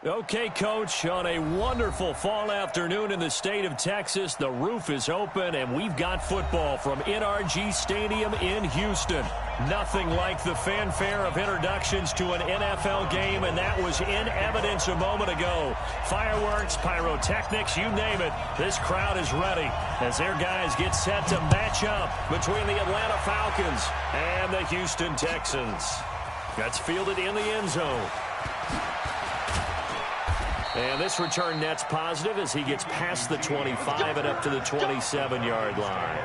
Okay, Coach, on a wonderful fall afternoon in the state of Texas, the roof is open, and we've got football from NRG Stadium in Houston. Nothing like the fanfare of introductions to an NFL game, and that was in evidence a moment ago. Fireworks, pyrotechnics, you name it, this crowd is ready as their guys get set to match up between the Atlanta Falcons and the Houston Texans. That's fielded in the end zone. And this return net's positive as he gets past the 25 and up to the 27-yard line.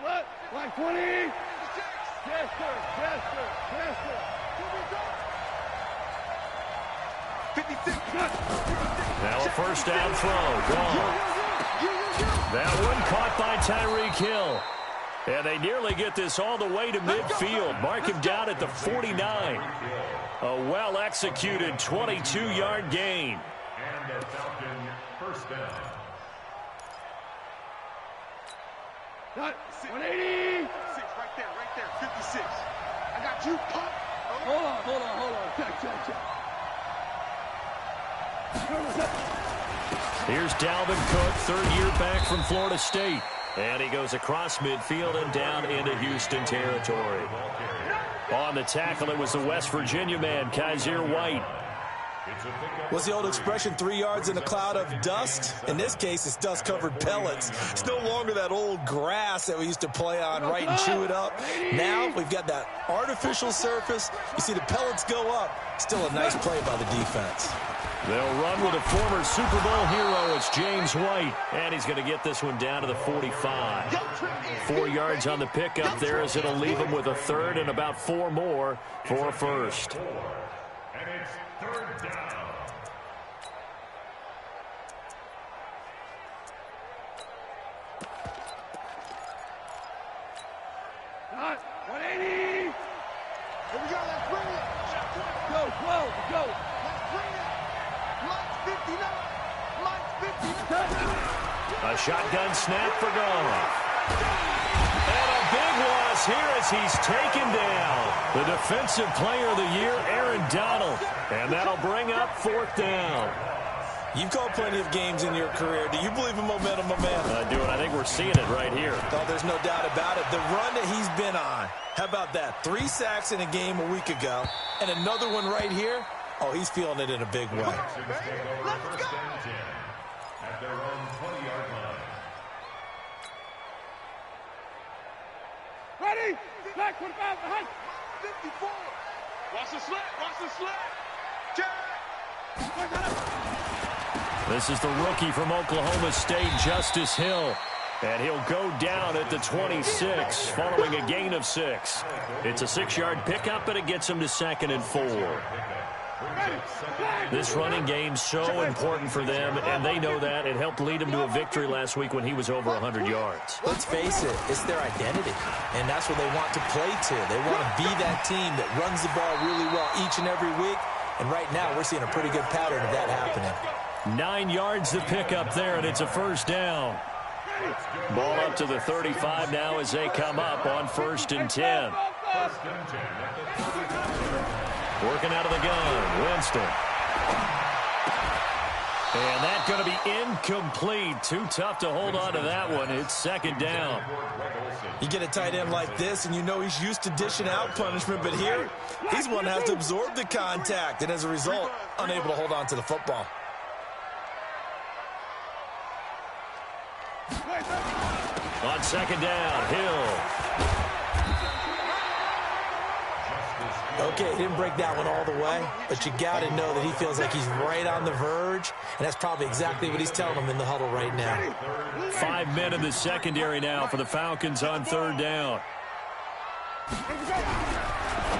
What? Like 20? Yes, sir. Yes, sir. Yes, sir. 56. Now a first down throw. Gone. That one caught by Tyreek Hill. And they nearly get this all the way to midfield. Mark him down at the 49. A well-executed 22-yard gain. And a Falcon first down. 180. Right there, 56. I got you, pop. Hold on. Check. Here's Dalvin Cook, third year back from Florida State. And he goes across midfield and down into Houston territory. On the tackle, it was the West Virginia man, Kaiser White. What's the old expression, 3 yards in a cloud of dust? In this case, it's dust-covered pellets. It's no longer that old grass that we used to play on, right, and chew it up. Now we've got that artificial surface. You see the pellets go up. Still a nice play by the defense. They'll run with a former Super Bowl hero. It's James White. And he's going to get this one down to the 45. 4 yards on the pickup there as it'll leave him with a third and about 4 more for a first. And it's third down. Not 180. Here we go, let's bring it. Go. Let's bring it. Mike's 59. Mike's 59. A shotgun snap for Goff. And a big loss here as he's taken down. The defensive player of the year, Aaron Donald. And that'll bring up fourth down. You've called plenty of games in your career. Do you believe in momentum? I do, and I think we're seeing it right here. Oh, there's no doubt about it. The run that he's been on. How about that? 3 sacks in a game a week ago. And another one right here. Oh, he's feeling it in a big way. Let's go. At their own 20-yard line. Ready? Back 45 behind. 54. Watch the slant. Check. This is the rookie from Oklahoma State, Justice Hill. And he'll go down at the 26 following a gain of 6. It's a 6-yard pickup, and it gets him to 2nd and 4. This running game's so important for them, and they know that. It helped lead them to a victory last week when he was over 100 yards. Let's face it, it's their identity, and that's what they want to play to. They want to be that team that runs the ball really well each and every week, and right now we're seeing a pretty good pattern of that happening. 9 yards to pick up there, and it's a first down. Ball up to the 35 now as they come up on 1st and 10. Working out of the gun, Winston. And that's going to be incomplete. Too tough to hold on to that one. It's 2nd down. You get a tight end like this, and you know he's used to dishing out punishment, but here, he's one that has to absorb the contact, and as a result, unable to hold on to the football. On 2nd down, Hill. Okay, he didn't break that one all the way, but you got to know that he feels like he's right on the verge, and that's probably exactly what he's telling them in the huddle right now. 5 men in the secondary now for the Falcons on 3rd down.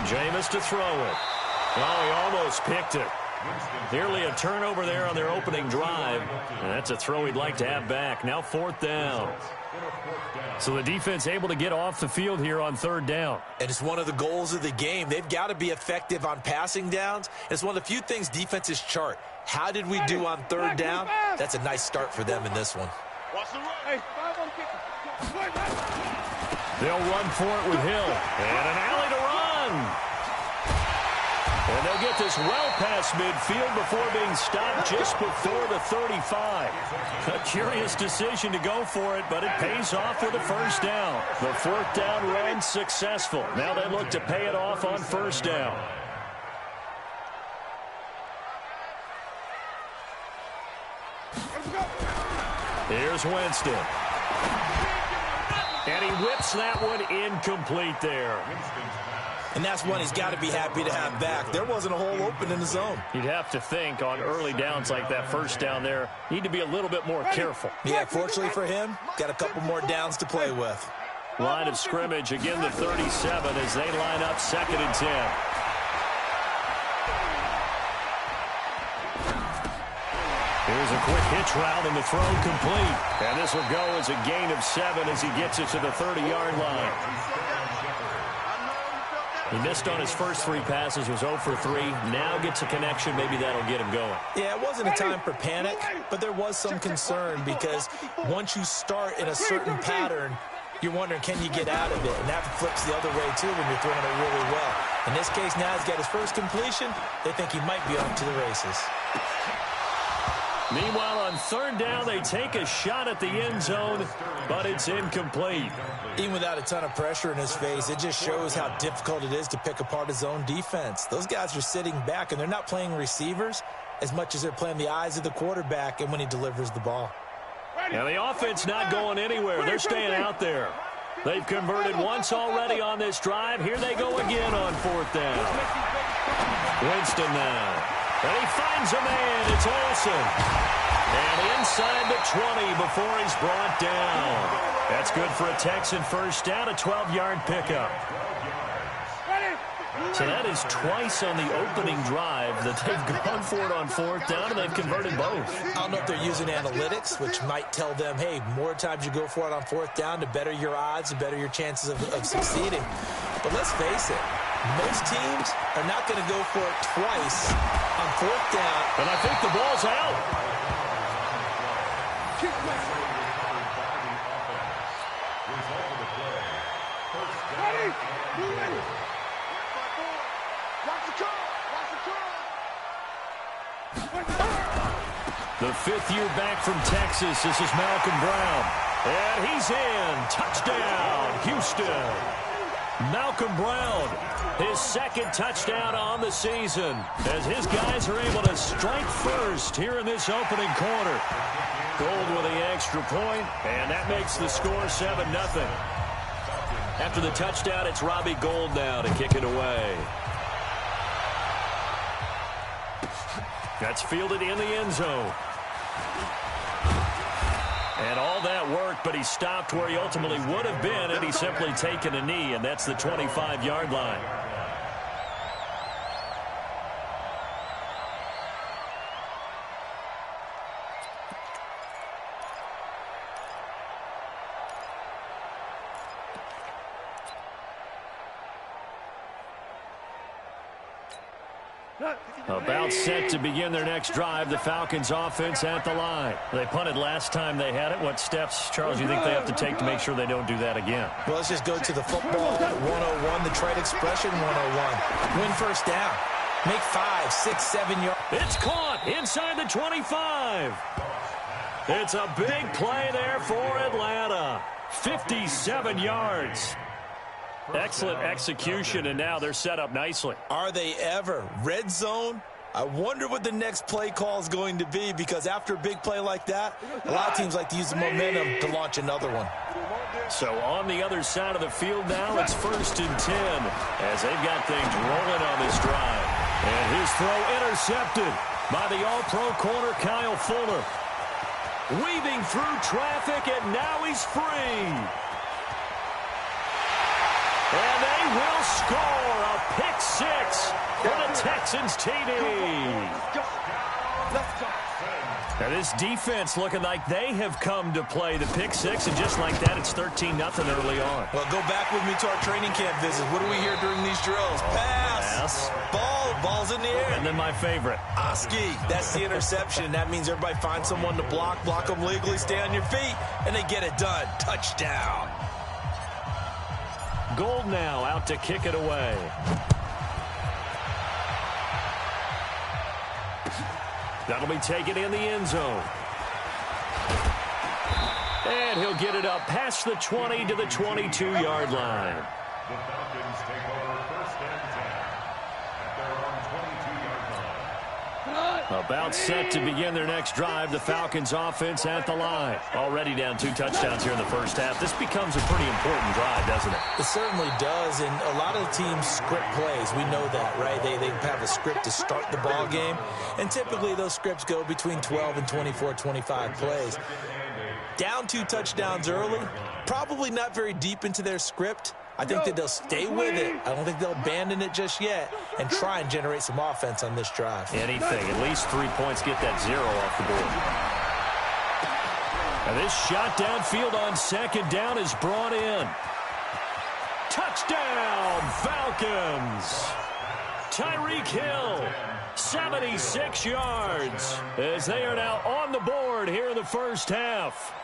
Jameis to throw it. Oh, he almost picked it. Nearly a turnover there on their opening drive. And that's a throw he'd like to have back. Now 4th down. So the defense able to get off the field here on 3rd down. And it's one of the goals of the game. They've got to be effective on passing downs. It's one of the few things defenses chart. How did we do on 3rd down? That's a nice start for them in this one. They'll run for it with Hill. And an alley to run. And they'll get this well past midfield before being stopped just before the 35. A curious decision to go for it, but it pays off with a 1st down. The 4th down run successful. Now they look to pay it off on 1st down. Here's Winston. And he whips that one incomplete there. And that's one he's got to be happy to have back. There wasn't a hole open in the zone. You'd have to think on early downs like that 1st down there, need to be a little bit more careful. Yeah, fortunately for him, got a couple more downs to play with. Line of scrimmage, again the 37 as they line up 2nd and 10. Here's a quick hitch route and the throw complete. And this will go as a gain of 7 as he gets it to the 30-yard line. He missed on his first 3 passes, was 0 for 3. Now gets a connection. Maybe that'll get him going. Yeah, it wasn't a time for panic, but there was some concern because once you start in a certain pattern, you're wondering, can you get out of it? And that flips the other way, too, when you're throwing it really well. In this case, now he's got his first completion. They think he might be off to the races. Meanwhile, on 3rd down, they take a shot at the end zone, but it's incomplete. Even without a ton of pressure in his face, it just shows how difficult it is to pick apart his own defense. Those guys are sitting back, and they're not playing receivers as much as they're playing the eyes of the quarterback and when he delivers the ball. Now, the offense not going anywhere. They're staying out there. They've converted once already on this drive. Here they go again on 4th down. Winston now. And he finds a man. It's Olsen. And inside the 20 before he's brought down. That's good for a Texan 1st down, a 12-yard pickup. So that is twice on the opening drive that they've gone for it on 4th down, and they've converted both. I don't know if they're using analytics, which might tell them, hey, more times you go for it on 4th down, the better your odds, the better your chances of succeeding. But let's face it, most teams are not going to go for it twice on 4th down. And I think the ball's out. The 5th year back from Texas. This is Malcolm Brown. And he's in. Touchdown, Houston. Malcolm Brown, his 2nd touchdown on the season, as his guys are able to strike first here in this opening quarter. Gold with the extra point, and that makes the score 7-0. After the touchdown, it's Robbie Gould now to kick it away. That's fielded in the end zone. And all that worked, but he stopped where he ultimately would have been had he simply taken a knee, and that's the 25-yard line. About set to begin their next drive, the Falcons offense at the line. They punted last time they had it. What steps, Charles, do you think they have to take to make sure they don't do that again? Well, let's just go to the football 101, the trade expression 101. Win 1st down. Make 5, 6, 7 yards. It's caught inside the 25. It's a big play there for Atlanta. 57 yards. Excellent execution, and now they're set up nicely. Are they ever? Red zone? I wonder what the next play call is going to be, because after a big play like that, a lot of teams like to use the momentum to launch another one. So on the other side of the field now, it's 1st and 10 as they've got things rolling on this drive. And his throw intercepted by the all-pro corner, Kyle Fuller. Weaving through traffic, and now he's free. And they will score a pick 6 for the Texans TD. Now this defense looking like they have come to play. The pick six, and just like that, it's 13-0 early on. Well, go back with me to our training camp visits. What do we hear during these drills? Pass. Ball's in the air. And then my favorite. Oski. That's the interception. That means everybody finds someone to block them legally, stay on your feet, and they get it done. Touchdown. Gold now out to kick it away. That'll be taken in the end zone. And he'll get it up past the 20 to the 22-yard line. The Falcons take over first and 10 at their own 22-yard line. About set to begin their next drive. The Falcons offense at the line. Already down 2 touchdowns here in the first half. This becomes a pretty important drive, doesn't it? It certainly does, and a lot of the teams script plays. We know that, right? They have a script to start the ball game, and typically those scripts go between 12 and 24, 25 plays. Down 2 touchdowns early, probably not very deep into their script. I think that they'll stay with it. I don't think they'll abandon it just yet and try and generate some offense on this drive. Anything. At least 3 points, get that 0 off the board. Now this shot downfield on second down is brought in. Touchdown, Falcons. Tyreek Hill, 76 yards, as they are now on the board here in the first half.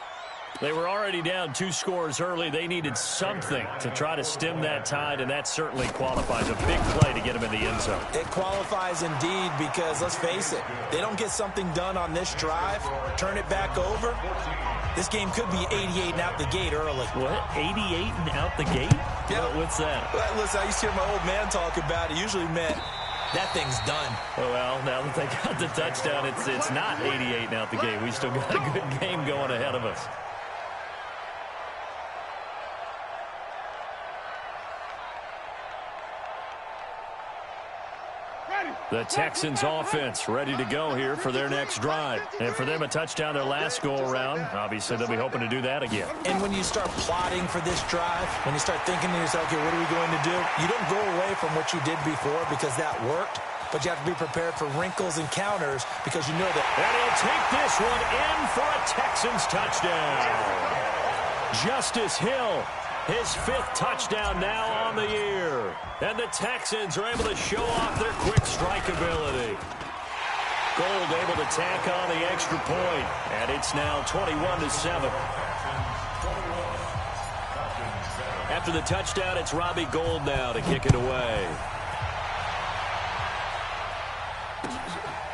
They were already down 2 scores early. They needed something to try to stem that tide, and that certainly qualifies. A big play to get them in the end zone. It qualifies indeed because, let's face it, they don't get something done on this drive, turn it back over, this game could be 88 and out the gate early. What? 88 and out the gate? Yeah. What's that? Well, listen, I used to hear my old man talk about it. Usually meant that thing's done. Well, now that they got the touchdown, it's not 88 and out the gate. We still got a good game going ahead of us. The Texans offense ready to go here for their next drive. And for them, a touchdown their last go-around. Obviously, they'll be hoping to do that again. And when you start plotting for this drive, when you start thinking to yourself, okay, what are we going to do? You don't go away from what you did before because that worked. But you have to be prepared for wrinkles and counters because you know that. And he'll take this one in for a Texans touchdown. Justice Hill, his 5th touchdown now on the year. And the Texans are able to show off their quick strike ability. Gold able to tack on the extra point. And it's now 21-7. After the touchdown, it's Robbie Gould now to kick it away.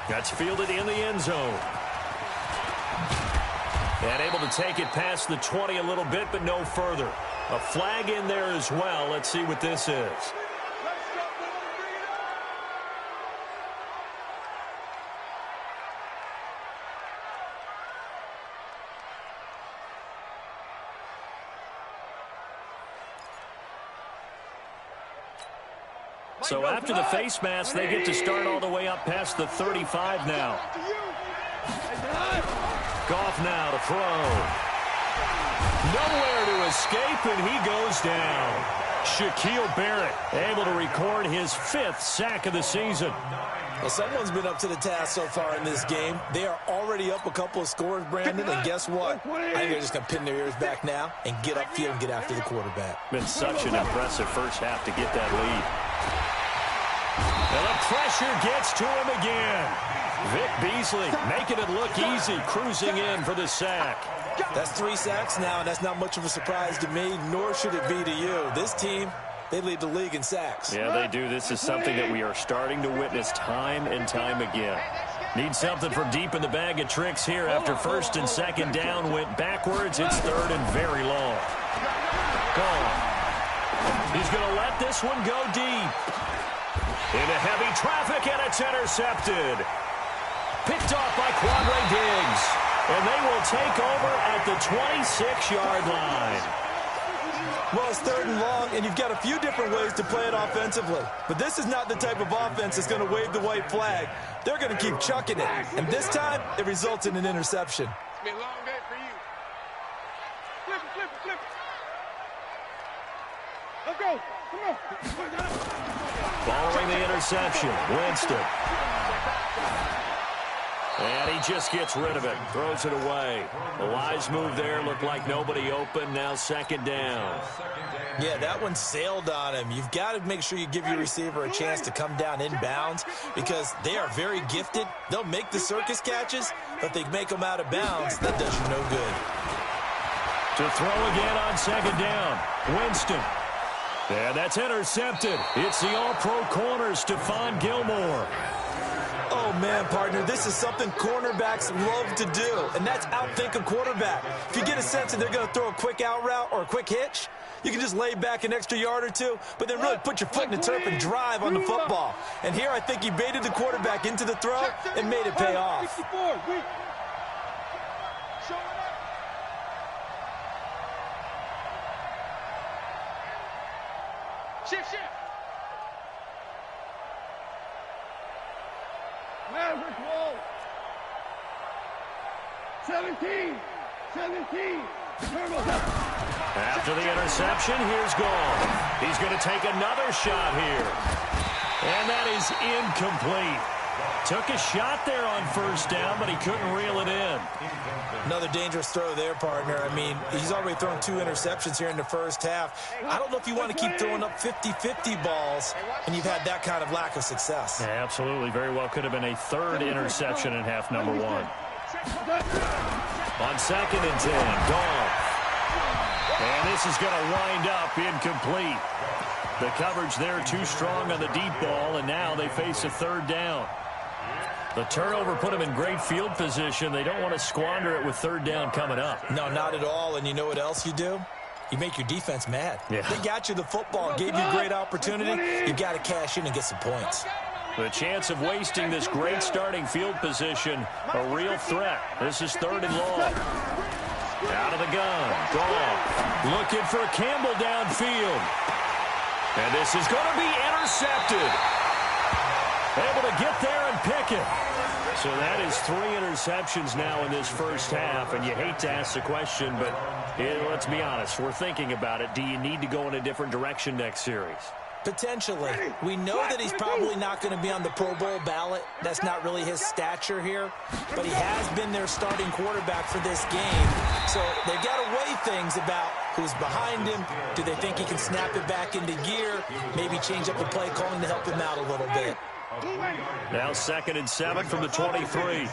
That's fielded in the end zone. And able to take it past the 20 a little bit, but no further. A flag in there as well. Let's see what this is. So after the face mask, they get to start all the way up past the 35 now. Goff now to throw. Nowhere to escape, and he goes down. Shaquille Barrett able to record his 5th sack of the season. Well, someone's been up to the task so far in this game. They are already up a couple of scores, Brandon, and guess what? I think they're just going to pin their ears back now and get upfield and get after the quarterback. Been such an impressive first half to get that lead. And the pressure gets to him again. Vic Beasley making it look easy, cruising in for the sack. That's 3 sacks now, and that's not much of a surprise to me, nor should it be to you. This team, they lead the league in sacks. Yeah, they do. This is something that we are starting to witness time and time again. Need something from deep in the bag of tricks here after 1st and 2nd down went backwards. It's 3rd and very long. Gone. He's going to let this one go deep. Into heavy traffic, and it's intercepted. Picked off by Quandre Diggs. And they will take over at the 26-yard line. Well, it's 3rd and long, and you've got a few different ways to play it offensively. But this is not the type of offense that's going to wave the white flag. They're going to keep chucking it. And this time, it results in an interception. It's been a long day for you. Flip it, flip it, flip it. Let's go. Come on. Following the interception, Winston. And he just gets rid of it, throws it away. A wise move there, looked like nobody open, now second down. Yeah, that one sailed on him. You've got to make sure you give your receiver a chance to come down inbounds because they are very gifted. They'll make the circus catches, but they make them out of bounds. That does you no good. To throw again on second down, Winston. And that's intercepted. It's the all-pro corner, Stephon Gilmore. Oh, man, partner, this is something cornerbacks love to do, and that's outthink a quarterback. If you get a sense that they're going to throw a quick out route or a quick hitch, you can just lay back an extra yard or two, but then really put your foot in the turf and drive on the football. And here I think he baited the quarterback into the throw and made it pay off. Shift. Maverick roll. 17. After the interception, here's Gall. He's going to take another shot here. And that is incomplete. Took a shot there on first down, but he couldn't reel it in. Another dangerous throw there, partner. I mean, he's already thrown 2 interceptions here in the first half. I don't know if you want to keep throwing up 50-50 balls when you've had that kind of lack of success. Yeah, absolutely. Very well could have been a third interception in half number 1. On second and 10, Goff. And this is going to wind up incomplete. The coverage there too strong on the deep ball, and now they face a third down. The turnover put them in great field position. They don't want to squander it with third down coming up. No, not at all. And you know what else you do? You make your defense mad. Yeah. They got you the football, gave you a great opportunity. You got to cash in and get some points. The chance of wasting this great starting field position, a real threat. This is third and long. Out of the gun, Goff looking for Campbell downfield. And this is going to be intercepted. Able to get there and pick it. So that is 3 interceptions now in this first half, and you hate to ask the question, but let's be honest, we're thinking about it. Do you need to go in a different direction next series? Potentially. We know that he's probably not going to be on the Pro Bowl ballot. That's not really his stature here. But he has been their starting quarterback for this game. So they've got to weigh things about who's behind him. Do they think he can snap it back into gear? Maybe change up the play calling to help him out a little bit. Now second and 7 from the 23.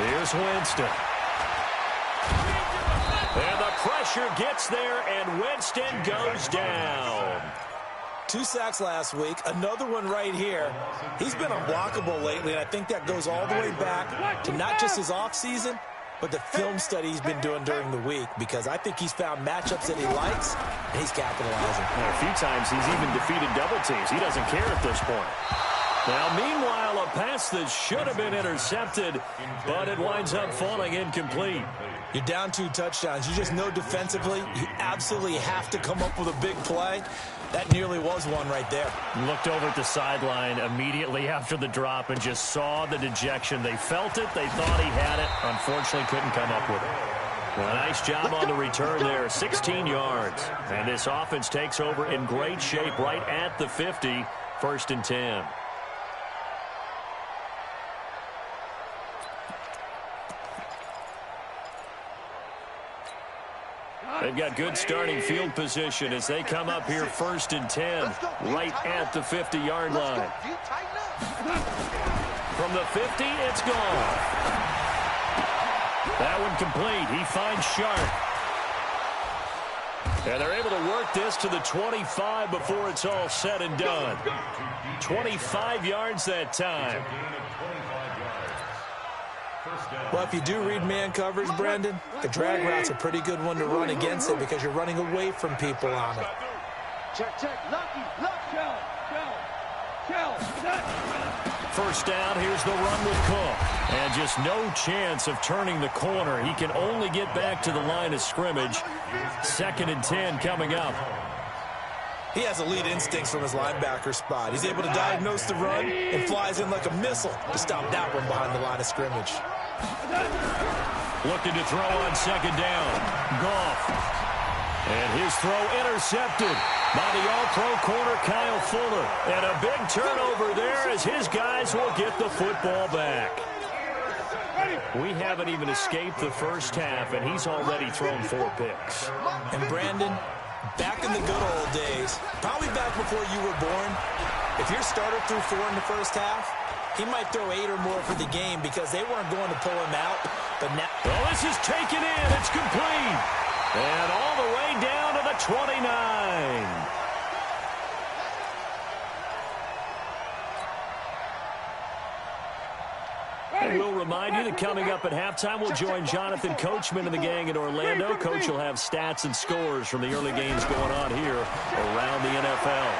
Here's Winston. And the pressure gets there, and Winston goes down. 2 sacks last week, another one right here. He's been unblockable lately, and I think that goes all the way back to not just his offseason, but the film study he's been doing during the week, because I think he's found matchups that he likes, and he's capitalizing. And a few times he's even defeated double teams. He doesn't care at this point. Now, meanwhile, a pass that should have been intercepted, but it winds up falling incomplete. You're down 2 touchdowns. You just know defensively you absolutely have to come up with a big play. That nearly was one right there. Looked over at the sideline immediately after the drop and just saw the dejection. They felt it. They thought he had it. Unfortunately, couldn't come up with it. Well, nice job on the return there. 16 yards. And this offense takes over in great shape right at the 50. First and 10. They've got good starting field position as they come up here first and 10, right at the 50-yard line. From the 50, it's gone. That one complete. He finds Sharp. And they're able to work this to the 25 before it's all said and done. 25 yards that time. Well, if you do read man coverage, Brandon, the drag route's a pretty good one to run against it because you're running away from people on it. Check. Lucky. First down, here's the run with Cook. And just no chance of turning the corner. He can only get back to the line of scrimmage. Second and 10 coming up. He has elite instincts from his linebacker spot. He's able to diagnose the run and flies in like a missile to stop that one behind the line of scrimmage. Looking to throw on second down. Goff. And his throw intercepted. by the All-Pro corner, Kyle Fuller. And a big turnover there as his guys will get the football back. We haven't even escaped the first half, and he's already thrown 4 picks. And Brandon, back in the good old days, probably back before you were born, if your starter threw 4 in the first half, he might throw 8 or more for the game because they weren't going to pull him out. But now, well, this is taken in. It's complete. And all the way down to the 29. And we'll remind you that coming up at halftime, we'll join Jonathan Coachman and the gang in Orlando. Coach will have stats and scores from the early games going on here around the NFL.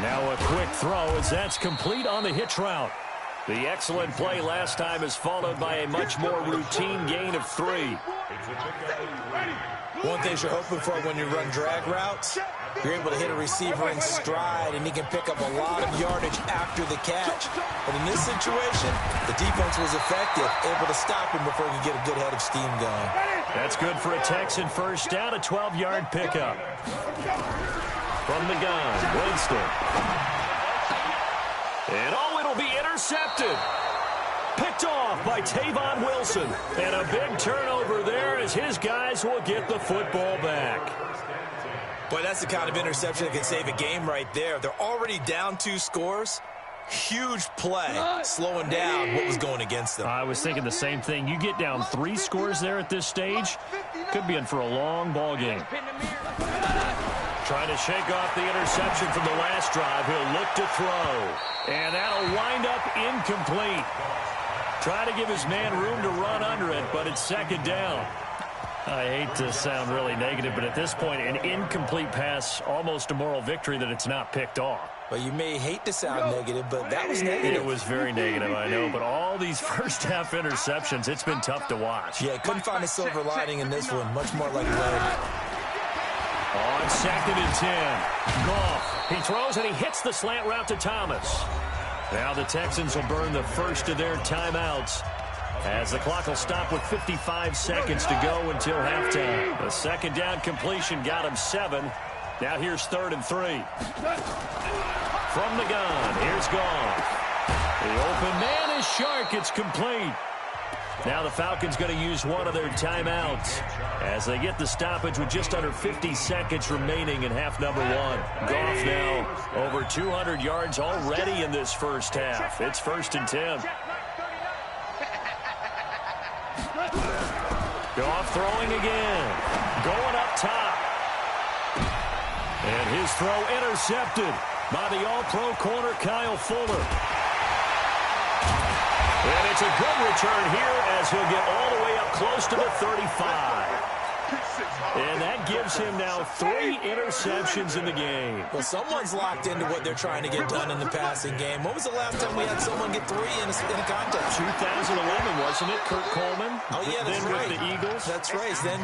Now a quick throw as that's complete on the hitch route. The excellent play last time is followed by a much more routine gain of 3. one thing you're hoping for when you run drag routes, you're able to hit a receiver in stride, and he can pick up a lot of yardage after the catch. But in this situation, the defense was effective, able to stop him before he could get a good head of steam going. That's good for a Texan first down, a 12-yard pickup. From the gun, Winston. And it'll be intercepted. Picked off by Tavon Wilson. And a big turnover there as his guys will get the football back. Boy, that's the kind of interception that can save a game right there. They're already down 2 scores. Huge play, slowing down what was going against them. I was thinking the same thing. You get down 3 scores there at this stage, could be in for a long ball game. Trying to shake off the interception from the last drive. He'll look to throw. And that'll wind up incomplete. Trying to give his man room to run under it, but it's second down. I hate to sound really negative, but at this point, an incomplete pass, almost a moral victory that it's not picked off. Well, you may hate to sound negative, but that was negative. It was very negative, I know, but all these first-half interceptions, it's been tough to watch. Yeah, couldn't find a silver lining in this one, much more like lead. On 2nd and 10, Goff. He throws and he hits the slant route to Thomas. Now the Texans will burn the first of their timeouts as the clock will stop with 55 seconds to go until halftime. The second down completion got him 7. Now here's 3rd and 3. From the gun, here's Goff. The open man is Shark. It's complete. Now the Falcons going to use one of their timeouts as they get the stoppage with just under 50 seconds remaining in half number 1. Goff now over 200 yards already in this first half. It's 1st and 10. Goff throwing again. Going up top. And his throw intercepted by the All-Pro corner, Kyle Fuller. And it's a good return here as he'll get all the way up close to the 35. And that gives him now 3 interceptions in the game. Well, someone's locked into what they're trying to get done in the passing game. When was the last time we had someone get 3 in a contest? 2011, wasn't it? Kurt Coleman? Oh, yeah, that's right. With the Eagles? That's right. Then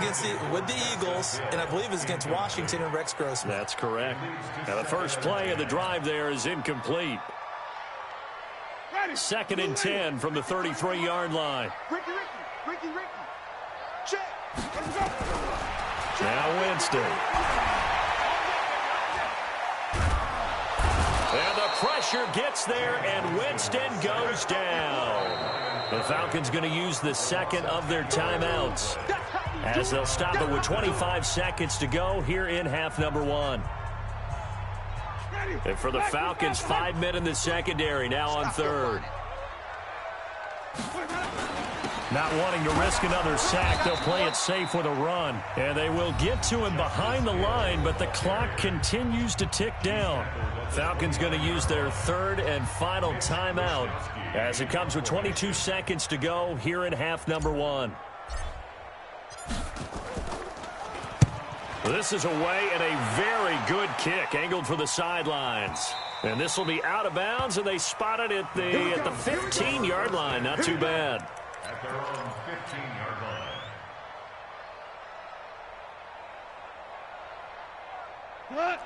with the Eagles, and I believe it's against Washington and Rex Grossman. That's correct. Now, the first play of the drive there is incomplete. 2nd and 10 from the 33-yard line. Ricky, check. Let's go. Now Winston. And the pressure gets there, and Winston goes down. The Falcons going to use the second of their timeouts as they'll stop it with 25 seconds to go here in half number 1. And for the Falcons, 5 men in the secondary, now on 3rd. Not wanting to risk another sack, they'll play it safe with a run. And they will get to him behind the line, but the clock continues to tick down. Falcons going to use their 3rd and final timeout as it comes with 22 seconds to go here in half number 1. This is away and a very good kick angled for the sidelines. And this will be out of bounds, and they spot it at the 15-yard line. Not too bad. At their own 15-yard line.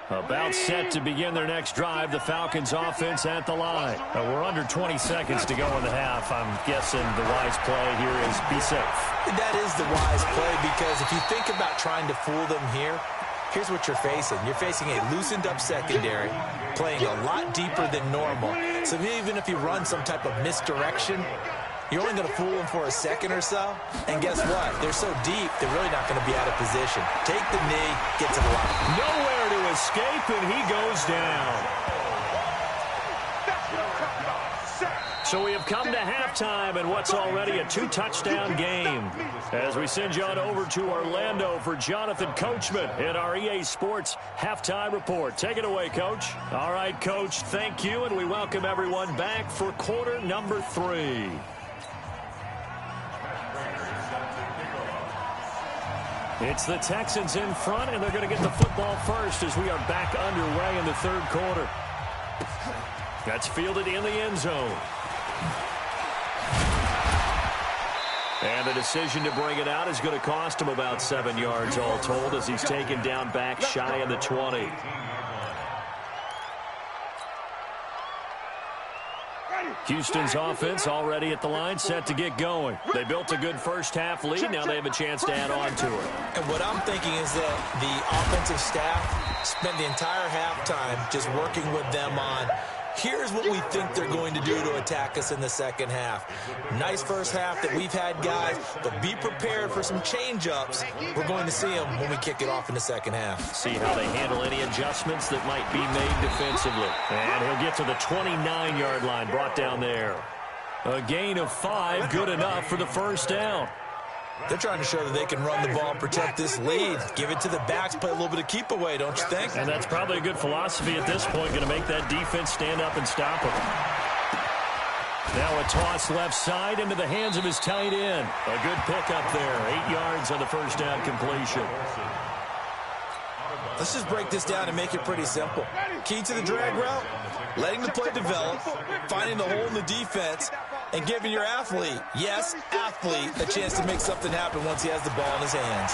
About set to begin their next drive. The Falcons offense at the line. We're under 20 seconds to go in the half. I'm guessing the wise play here is be safe. That is the wise play, because if you think about trying to fool them here, here's what you're facing. You're facing a loosened-up secondary, playing a lot deeper than normal. So even if you run some type of misdirection, you're only going to fool them for a second or so. And guess what? They're so deep, they're really not going to be out of position. Take the knee, get to the line. Nowhere to escape, and he goes down. So we have come to halftime in what's already a 2-touchdown game. As we send you on over to Orlando for Jonathan Coachman in our EA Sports Halftime Report. Take it away, Coach. All right, Coach, thank you, and we welcome everyone back for quarter number 3. It's the Texans in front, and they're going to get the football first as we are back underway in the third quarter. That's fielded in the end zone. And the decision to bring it out is going to cost him about 7 yards all told as he's taken down back shy of the 20. Houston's offense already at the line, set to get going. They built a good first-half lead. Now they have a chance to add on to it. And what I'm thinking is that the offensive staff spent the entire halftime just working with them on, here's what we think they're going to do to attack us in the second half. Nice first half that we've had, guys, but be prepared for some change-ups. We're going to see them when we kick it off in the second half. See how they handle any adjustments that might be made defensively. And he'll get to the 29-yard line, brought down there. A gain of 5, good enough for the first down. They're trying to show that they can run the ball and protect this lead. Give it to the backs, play a little bit of keep away, don't you think? And that's probably a good philosophy at this point, going to make that defense stand up and stop them. Now a toss left side into the hands of his tight end. A good pickup there, 8 yards on the first down completion. Let's just break this down and make it pretty simple. Key to the drag route, letting the play develop, finding the hole in the defense, and giving your athlete, yes, athlete, a chance to make something happen once he has the ball in his hands.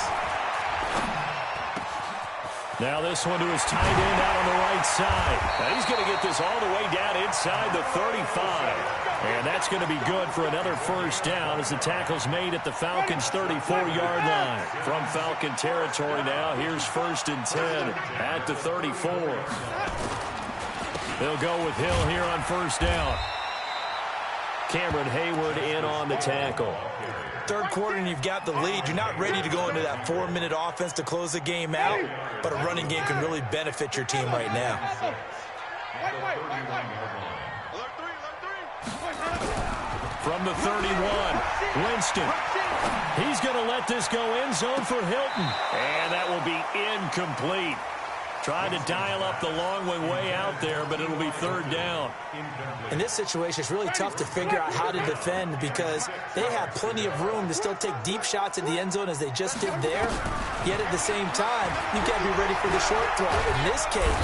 Now this one to his tight end out on the right side. Now he's going to get this all the way down inside the 35. And that's going to be good for another first down as the tackle's made at the Falcons' 34-yard line. From Falcon territory now, here's 1st and 10 at the 34. They'll go with Hill here on first down. Cameron Hayward in on the tackle. Third quarter and you've got the lead. You're not ready to go into that 4-minute offense to close the game out, but a running game can really benefit your team right now. From the 31, Winston. He's going to let this go end zone for Hilton. And that will be incomplete. Trying to dial up the long way out there, but it'll be third down. In this situation, it's really tough to figure out how to defend because they have plenty of room to still take deep shots at the end zone as they just did there. Yet at the same time, you've got to be ready for the short throw. In this case,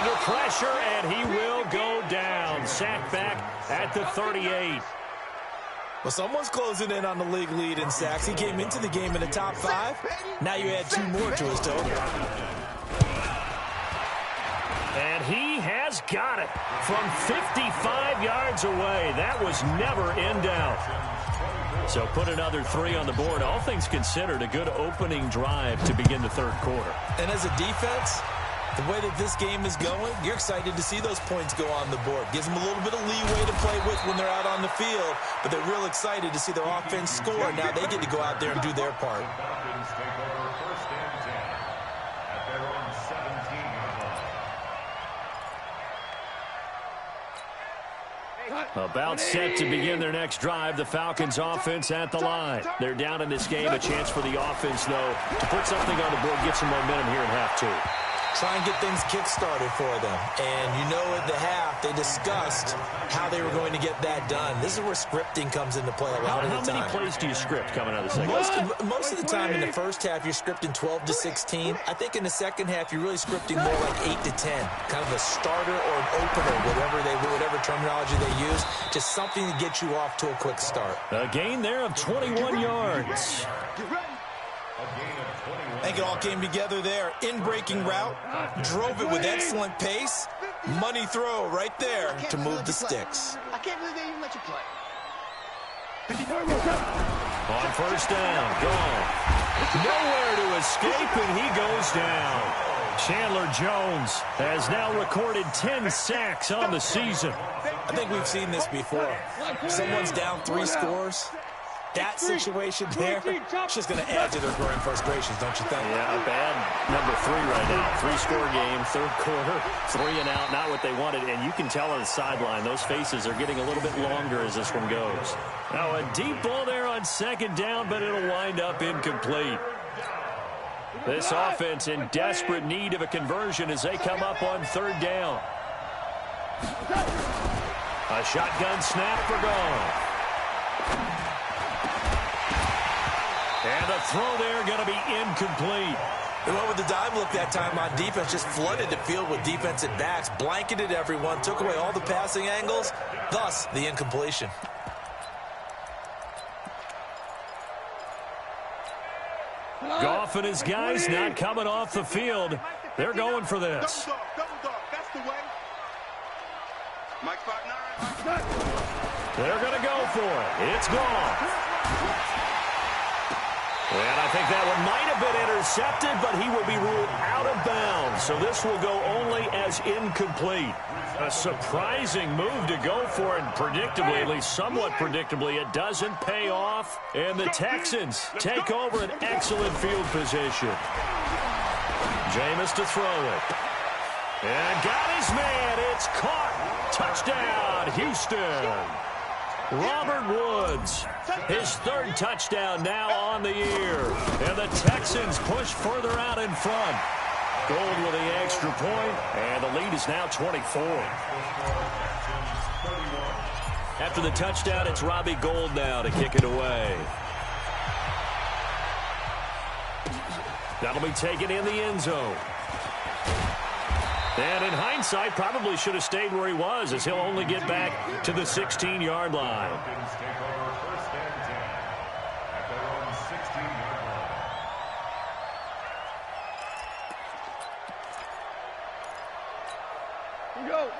under pressure, and he will go down. Sacked back at the 38. Well, someone's closing in on the league lead in sacks. He came into the game in the top 5. Now you add 2 more to his total. And he has got it from 55 yards away. That was never in doubt. So put another 3 on the board. All things considered, a good opening drive to begin the third quarter. And as a defense, the way that this game is going, you're excited to see those points go on the board. Gives them a little bit of leeway to play with when they're out on the field, but they're real excited to see their offense score. Now they get to go out there and do their part. About set to begin their next drive, the Falcons offense at the line. They're down in this game. A chance for the offense, though, to put something on the board, get some momentum here in half 2. Try and get things kick-started for them. And you know at the half, they discussed how they were going to get that done. This is where scripting comes into play a lot of the time. How many plays do you script coming out of the second half? Most of the time in the first half, you're scripting 12 to 16. I think in the second half, you're really scripting more like 8 to 10. Kind of a starter or an opener, whatever terminology they use. Just something to get you off to a quick start. A gain there of 21 yards. I think it all came together there. In-breaking route, drove it with excellent pace. Money throw right there to move the sticks. I can't believe they even let you play. On first down, gone. Nowhere to escape, and he goes down. Chandler Jones has now recorded 10 sacks on the season. I think we've seen this before. Someone's down 3 scores. That situation there, it's just going to add to their growing frustrations, don't you think? Yeah, a bad number 3 right now. 3-score game, third quarter, 3 and out, not what they wanted. And you can tell on the sideline, those faces are getting a little bit longer as this one goes. Now a deep ball there on second down, but it'll wind up incomplete. This offense in desperate need of a conversion as they come up on third down. A shotgun snap for Goff. And the throw there going to be incomplete. They went with the dime look that time on defense, just flooded the field with defensive backs, blanketed everyone, took away all the passing angles, thus the incompletion. Goff and his guys not coming off the field. They're going for this. Double dog, that's the way. Mike 5'9". They're going to go for it. It's Goff. And I think that one might have been intercepted, but he will be ruled out of bounds. So this will go only as incomplete. A surprising move to go for it, and predictably, at least somewhat predictably, it doesn't pay off. And the Texans take over an excellent field position. Jameis to throw it. And got his man. It's caught. Touchdown, Houston. Robert Woods, his third touchdown now on the year. And the Texans push further out in front. Gold with the extra point, and the lead is now 24. After the touchdown, it's Robbie Gould now to kick it away. That'll be taken in the end zone. And in hindsight, probably should have stayed where he was, as he'll only get back to the 16-yard line.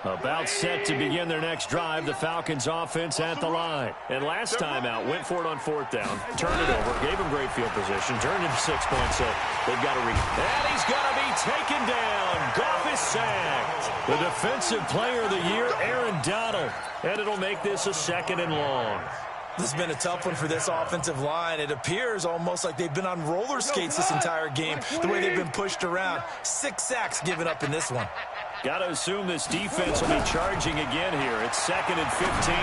About set to begin their next drive, the Falcons offense at the line. And last time out, went for it on fourth down, turned it over, gave him great field position, turned into 6 points, so they've got to reach. And he's going to be taken down. Goff is sacked. The defensive player of the year, Aaron Donald. And it'll make this a second and long. This has been a tough one for this offensive line. It appears almost like they've been on roller skates this entire game, the way they've been pushed around. 6 sacks given up in this one. Got to assume this defense will be charging again here. It's 2nd and 15.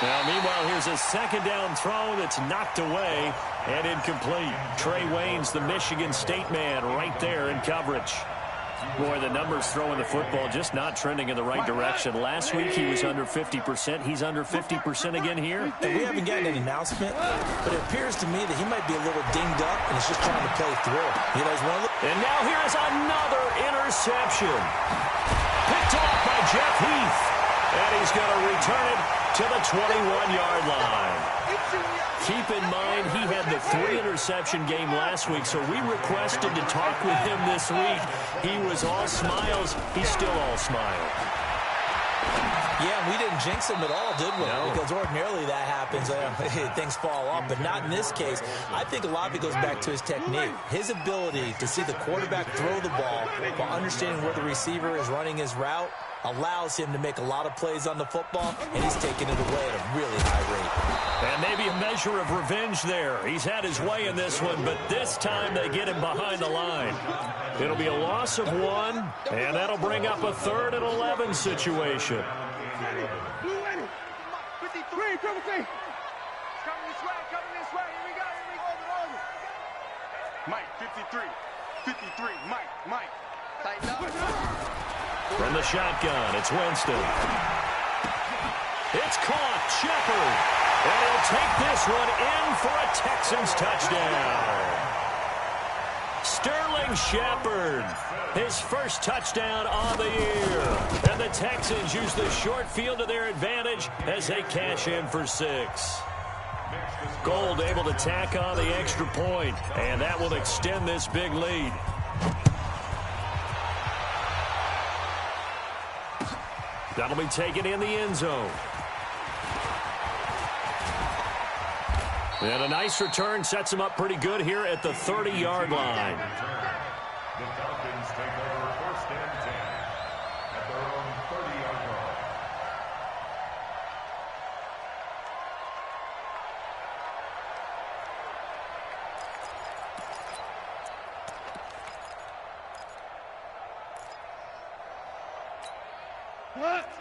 Now, meanwhile, here's a second down throw that's knocked away and incomplete. Trey Waynes, the Michigan State man, right there in coverage. Boy, the numbers throwing the football just not trending in the right direction. Last week he was under 50%. He's under 50% again here. And we haven't gotten an announcement, but it appears to me that he might be a little dinged up and he's just trying to play through. You know, he's one of the... And now here is another interception. Picked off by Jeff Heath. And he's going to return it to the 21-yard line. Keep in mind, he had the 3-interception game last week, so we requested to talk with him this week. He was all smiles. He's still all smile. Yeah, we didn't jinx him at all, did we? No. Because ordinarily that happens. Things fall off, but not in this case. I think a lot of it goes back to his technique. His ability to see the quarterback throw the ball while understanding where the receiver is running his route allows him to make a lot of plays on the football, and he's taking it away at a really high rate. And maybe a measure of revenge there. He's had his way in this one, but this time they get him behind the line. It'll be a loss of 1, and that'll bring up a 3rd and 11 situation. 53, triple T. Coming this way, here we go. Mike, 53, Mike. Tighten up. From the shotgun, it's Winston. It's caught, Shepard. And he'll take this one in for a Texans touchdown. Sterling Shepard, his first touchdown on the year. And the Texans use the short field to their advantage as they cash in for 6. Gould able to tack on the extra point, and that will extend this big lead. That'll be taken in the end zone. And a nice return sets him up pretty good here at the 30-yard line. The Falcons take over first and 10 at their own 30-yard line.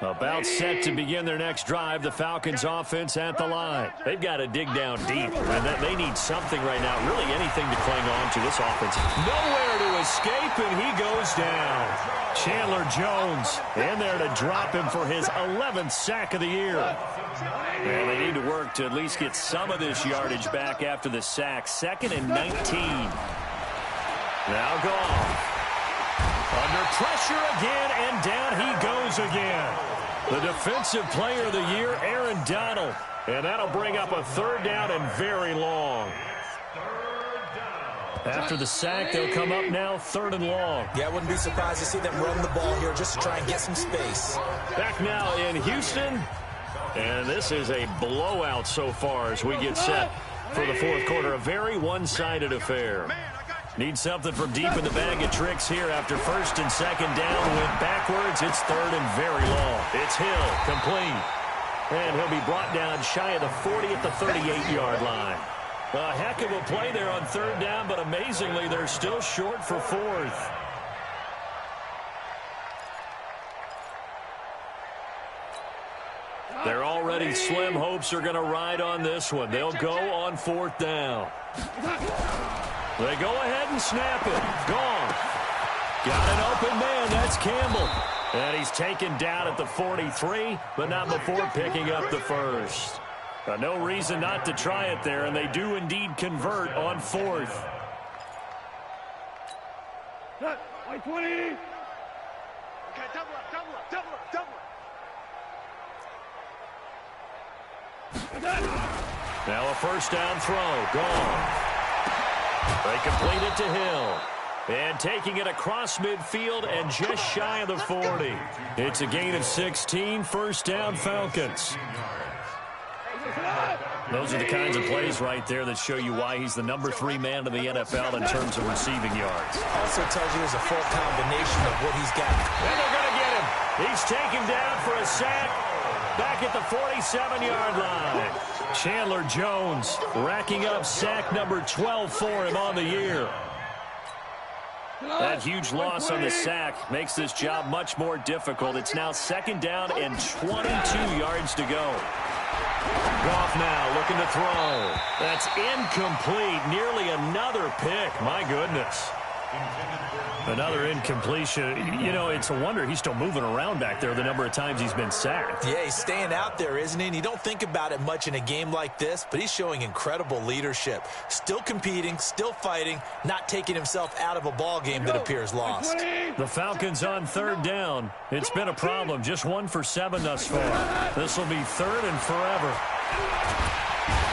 About set to begin their next drive, the Falcons offense at the line. They've got to dig down deep, and they need something right now, really anything to cling on to. This offense nowhere to escape, and he goes down. Chandler Jones in there to drop him for his 11th sack of the year. And they need to work to at least get some of this yardage back after the sack. 2nd and 19. Now Goff. Under pressure again, and down he goes again. The defensive player of the year, Aaron Donald. And that'll bring up a 3rd down and very long. After the sack, they'll come up now 3rd and long. Yeah, I wouldn't be surprised to see them run the ball here just to try and get some space. Back now in Houston. And this is a blowout so far as we get set for the 4th quarter. A very one-sided affair. Need something from deep in the bag of tricks here after 1st and 2nd down. Went backwards. It's 3rd and very long. It's Hill, complete. And he'll be brought down shy of the 40 at the 38-yard line. A heck of a play there on 3rd down, but amazingly, they're still short for 4th. Their already slim hopes are going to ride on this one. They'll go on 4th down. They go ahead and snap it. Gone. Got an open man. That's Campbell. And he's taken down at the 43, but not before picking up the 1st. No reason not to try it there, and they do indeed convert on 4th. Like 20. Okay, double up. Now a 1st down throw. Gone. They complete it to Hill. And taking it across midfield and just shy of the 40. It's a gain of 16. 1st down, Falcons. Those are the kinds of plays right there that show you why he's the number 3 man in the NFL in terms of receiving yards. Also tells you there's a full combination of what he's got. And they're going to get him. He's taken down for a sack back at the 47-yard line. Chandler Jones racking up sack number 12 for him on the year. That huge loss on the sack makes this job much more difficult. It's now 2nd down and 22 yards to go. Goff now looking to throw. That's incomplete. Nearly another pick. My goodness. Another incompletion. You know, it's a wonder he's still moving around back there the number of times he's been sacked. Yeah, he's staying out there, isn't he? And you don't think about it much in a game like this, but he's showing incredible leadership. Still competing, still fighting, not taking himself out of a ball game that appears lost. The Falcons on 3rd down. It's been a problem. Just 1 for 7 thus far. This will be 3rd and forever.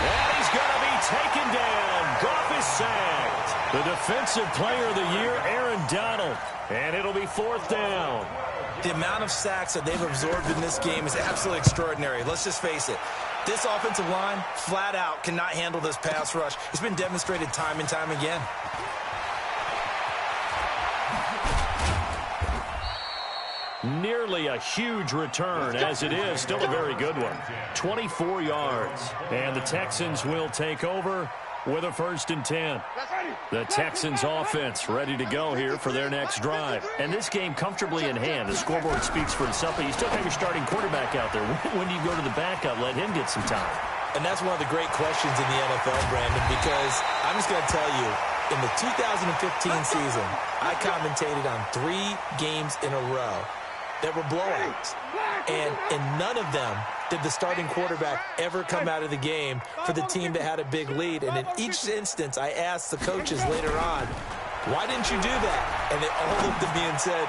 And he's going to be taken down. Goff is sacked. The defensive player of the year, Aaron Donald. And it'll be 4th down. The amount of sacks that they've absorbed in this game is absolutely extraordinary. Let's just face it. This offensive line, flat out, cannot handle this pass rush. It's been demonstrated time and time again. Nearly a huge return, as it is. Still a very good one. 24 yards. And the Texans will take over with a 1st and 10. The Texans offense ready to go here for their next drive. And this game comfortably in hand. The scoreboard speaks for itself, but you still have your starting quarterback out there. When do you go to the backup? Let him get some time. And that's one of the great questions in the NFL, Brandon, because I'm just going to tell you, in the 2015 season, I commentated on 3 games in a row that were blowouts. And in none of them did the starting quarterback ever come out of the game for the team that had a big lead. And in each instance, I asked the coaches later on, why didn't you do that? And they all looked at me and said,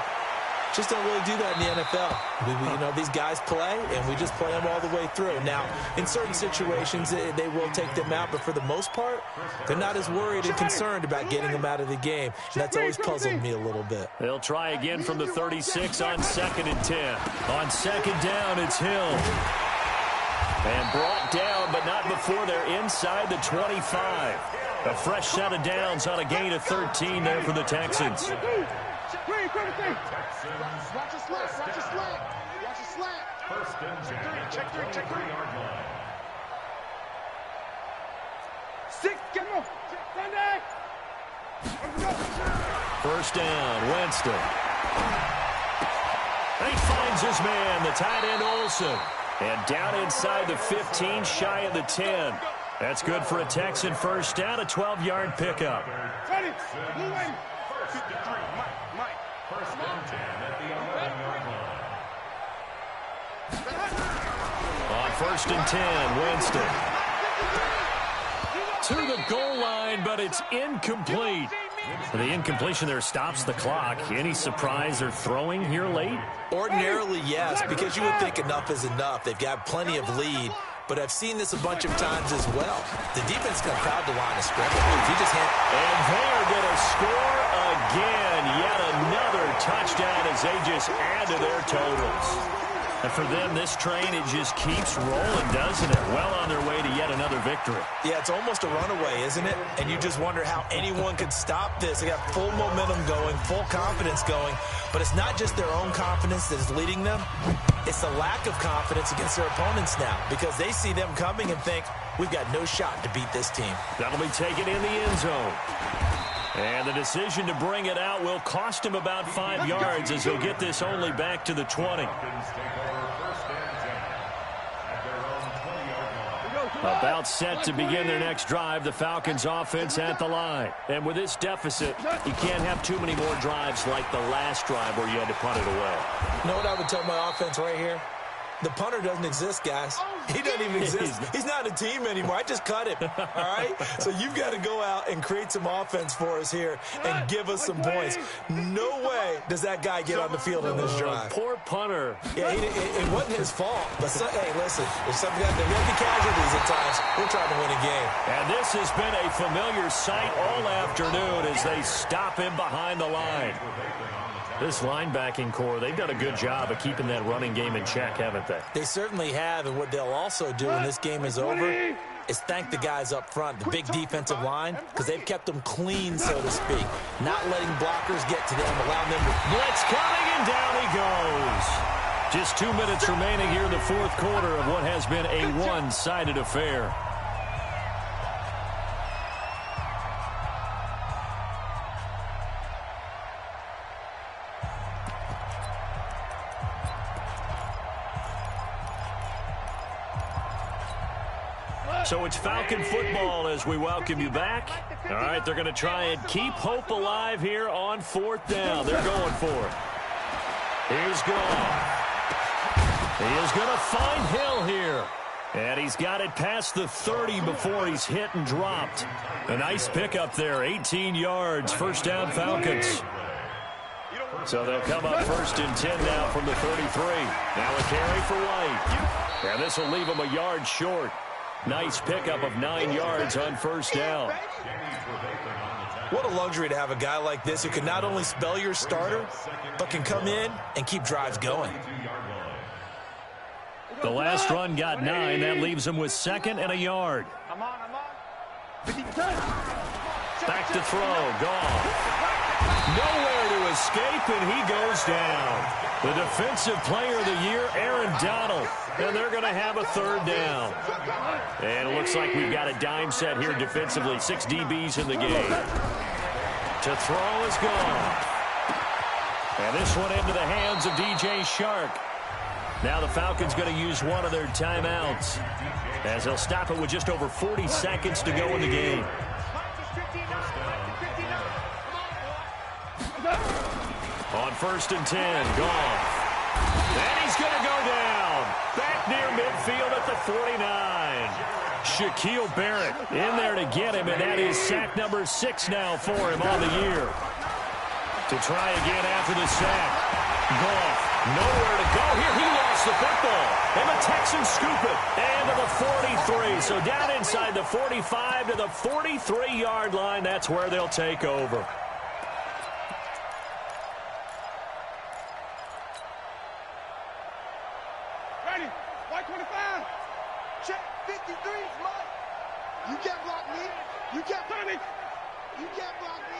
just don't really do that in the NFL. You know, these guys play, and we just play them all the way through. Now, in certain situations, they will take them out, but for the most part, they're not as worried and concerned about getting them out of the game. And that's always puzzled me a little bit. They'll try again from the 36 on 2nd and 10. On 2nd down, it's Hill. And brought down, but not before they're inside the 25. A fresh set of downs on a gain of 13 there for the Texans. Watch a slant. Watch a slant. Watch a slant. First and 10. Check three. 3-yard line. 6, get him. Sunday. First down, Winston. And he finds his man, the tight end Olsen. And down inside the 15, shy of the 10. That's good for a Texan first down, a 12-yard pickup. Ready. Blue wing. First and 10 at the 11-yard line. On first and 10, Winston. To the goal line, but it's incomplete. The incompletion there stops the clock. Any surprise they're throwing here late? Ordinarily, yes, because you would think enough is enough. They've got plenty of lead, but I've seen this a bunch of times as well. The defense is going to crowd the line of scrimmage. And they are going to score again. Yet another touchdown as they just add to their totals. And for them, this train, it just keeps rolling, doesn't it? Well on their way to yet another victory. Yeah, it's almost a runaway, isn't it? And you just wonder how anyone could stop this. They got full momentum going, full confidence going. But it's not just their own confidence that is leading them. It's the lack of confidence against their opponents now because they see them coming and think, we've got no shot to beat this team. That'll be taken in the end zone. And the decision to bring it out will cost him about 5 yards as he'll get this only back to the 20. About set to begin their next drive, the Falcons offense at the line. And with this deficit, you can't have too many more drives like the last drive where you had to punt it away. You know what I would tell my offense right here? The punter doesn't exist, guys. He doesn't even exist. He's not a team anymore. I just cut him, all right? So you've got to go out and create some offense for us here and give us some points. No way does that guy get on the field in this drive. Poor punter. Yeah, it wasn't his fault. But, hey, listen, if some guys, there will be casualties at times. We're trying to win a game. And this has been a familiar sight all afternoon as they stop him behind the line. This linebacking core, they've done a good job of keeping that running game in check, haven't they? They certainly have, and what they'll also do when this game is over is thank the guys up front, the big defensive line, because they've kept them clean, so to speak. Not letting blockers get to them, allowing them to... Blitz coming, and down he goes. Just 2 minutes remaining here in the fourth quarter of what has been a one-sided affair. So it's Falcon football as we welcome you back. All right, they're going to try and keep hope alive here on fourth down. They're going for it. Here's Goff. He is going to find Hill here. And he's got it past the 30 before he's hit and dropped. A nice pickup there, 18 yards, first down Falcons. So they'll come up first and 10 now from the 33. Now a carry for White. And this will leave him a yard short. Nice pickup of 9 yards on first down. What a luxury to have a guy like this who can not only spell your starter, but can come in and keep drives going. The last run got 9. That leaves him with second and a yard. Back to throw. Goff. Nowhere to escape, and he goes down. The defensive player of the year, Aaron Donald. And they're going to have a third down. And it looks like we've got a dime set here defensively. 6 DBs in the game. To throw is gone. And this one into the hands of DJ Shark. Now the Falcons going to use one of their timeouts as they'll stop it with just over 40 seconds to go in the game. On first and 10, Goff. And he's going to go down. Back near midfield at the 49. Shaquille Barrett in there to get him, and that is sack number 6 now for him on the year. To try again after the sack. Goff, nowhere to go here. He lost the football. And the Texans scoop it. And to the 43. So down inside the 45 to the 43-yard line. That's where they'll take over. Ready. White 25. Check 53's Mike. You can't block me. You can't block me. You can't block me.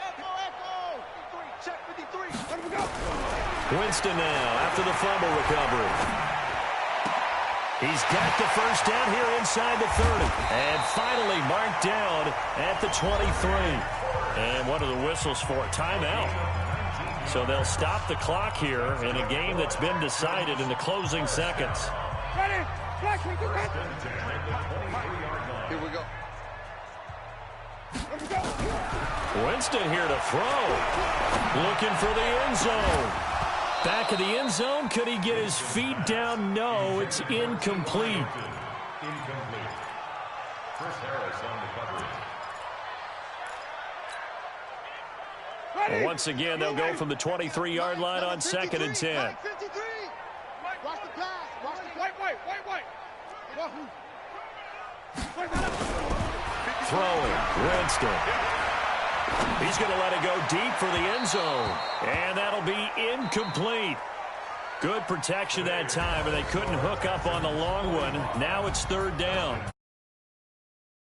Echo. 53. Check 53. Let him go. Winston now after the fumble recovery. He's got the first down here inside the 30. And finally marked down at the 23. And what are the whistles for? Timeout. So they'll stop the clock here in a game that's been decided in the closing seconds. Ready? Here we go. Winston here to throw. Looking for the end zone. Back of the end zone. Could he get his feet down? No, it's incomplete. Incomplete. Chris Harris on the coverage. Once again, they'll go from the 23-yard line on 2nd and 10. 53. Watch the pass. Watch the White. Throwing. Winston. He's going to let it go deep for the end zone. And that'll be incomplete. Good protection that time, and they couldn't hook up on the long one. Now it's 3rd down.